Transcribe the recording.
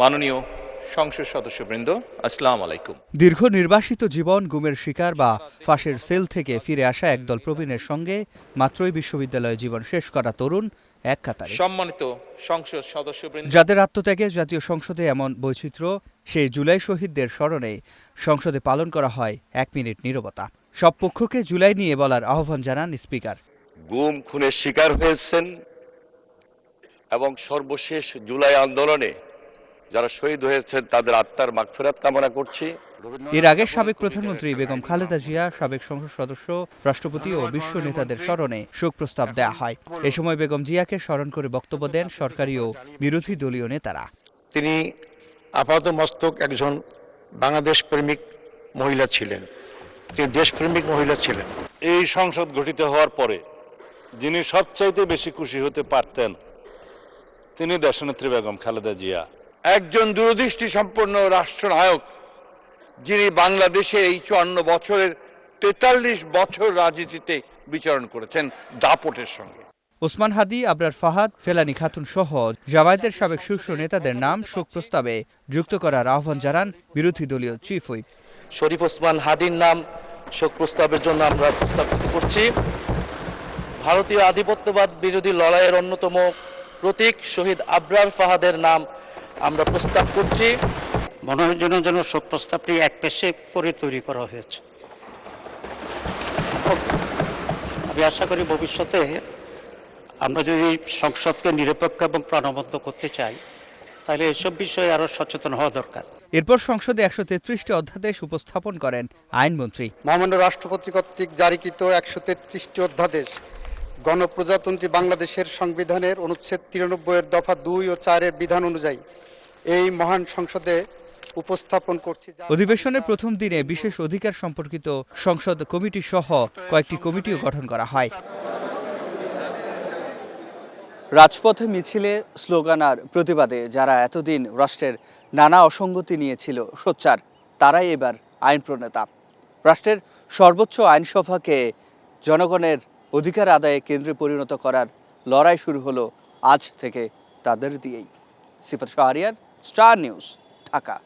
মাননীয় সংসদ সদস্যবৃন্দ, আসসালামু আলাইকুম। দীর্ঘ নির্বাসিত জীবন, গুমের শিকার বা ফাঁসের সেল থেকে ফিরে আসা একদল প্রবীণের সঙ্গে মাত্রই বিশ্ববিদ্যালয়ে জীবন শেষ করা তরুণ এক কাতারে। সম্মানিত সংসদ সদস্যবৃন্দ, যাদের আত্মত্যাগে জাতীয় সংসদে এমন বৈচিত্র্য, সেই জুলাই শহীদদের স্মরণে সংসদে পালন করা হয় 1 মিনিট নীরবতা। সব পক্ষকে জুলাই নিয়ে বলার আহ্বান জানান স্পিকার। গুম খুনের শিকার হয়েছেন এবং সর্বশেষ জুলাই আন্দোলনে যারা শহীদ হয়েছেন তাদের আত্মার মাগফিরাত কামনা করছি। এর আগে সাবেক প্রধানমন্ত্রী বেগম খালেদা জিয়া, সাবেক সংসদ সদস্য, রাষ্ট্রপতি ও বিশ্ব নেতাদের স্মরণে শোক প্রস্তাব দেয়া হয়। এ সময় বেগম জিয়াকে স্মরণ করে বক্তব্য দেন সরকারি ও বিরোধী দলীয় নেতারা। তিনি আপাতমস্তক একজন বাংলাদেশ প্রেমিক মহিলা ছিলেন, তিনি দেশপ্রেমিক মহিলা ছিলেন। এই সংসদ গঠিত হওয়ার পরে যিনি সবচাইতে বেশি খুশি হতে পারতেন তিনি দেশনেত্রী বেগম খালেদা জিয়া। একজন দূরদৃষ্টি সম্পন্ন রাষ্ট্রনায়ক, যিনি বাংলাদেশে এই 54 বছরের 43 বছর রাজনীতিতে বিচরণ করেছেন দাপটের সঙ্গে। ওসমান হাদি, আবরার ফাহাদ, ফেলানী খাতুন সহ জামায়াতের সাবেক শীর্ষ নেতাদের নাম শোক প্রস্তাবে যুক্ত করার আহ্বান জানান বিরোধী দলীয় চিফ হুইপ শরীফ ওসমান হাদির নাম শোক প্রস্তাবের জন্য আমরা প্রস্তাবিত করছি। ভারতীয় আধিপত্যবাদ বিরোধী লড়াইয়ের অন্যতম প্রতীক শহীদ আবরার ফাহাদের নাম আমরা প্রস্তাব করছি। মনোরঞ্জনের জন্য শোক প্রস্তাবটি এক পেশে করে তৈরি করা হয়েছে। আমি আশা করি ভবিষ্যতে আমরা যদি সংসদকে নিরপেক্ষ এবং প্রাণবন্ত করতে চাই তাহলে এসব বিষয়ে আরো সচেতন হওয়া দরকার। এরপর সংসদে 133টি অধ্যাদেশ উপস্থাপন করেন আইনমন্ত্রী। মহামান্য রাষ্ট্রপতি কর্তৃক জারিকৃত 133টি অধ্যাদেশ গণপ্রজাতন্ত্রী বাংলাদেশের সংবিধানের অনুচ্ছেদ 93 এর দফা 2 ও 4 এর বিধান অনুযায়ী এই মহান সংসদে উপস্থাপন করছি। অধিবেশনের প্রথম দিনে বিশেষ অধিকার সম্পর্কিত সংসদ কমিটি সহ কয়েকটি কমিটিও গঠন করা হয়। রাজপথে মিছিলে, স্লোগান আর প্রতিবাদে যারা এতদিন রাষ্ট্রের নানা অসঙ্গতি নিয়েছিল সোচ্চার, তারাই এবার আইন প্রণেতা। রাষ্ট্রের সর্বোচ্চ আইনসভাকে জনগণের অধিকার আদায়ে কেন্দ্রে পরিণত করার লড়াই শুরু হলো আজ থেকে তাদের দিয়েই। সিফাত শাহরিয়ার, স্টার নিউজ, ঢাকা।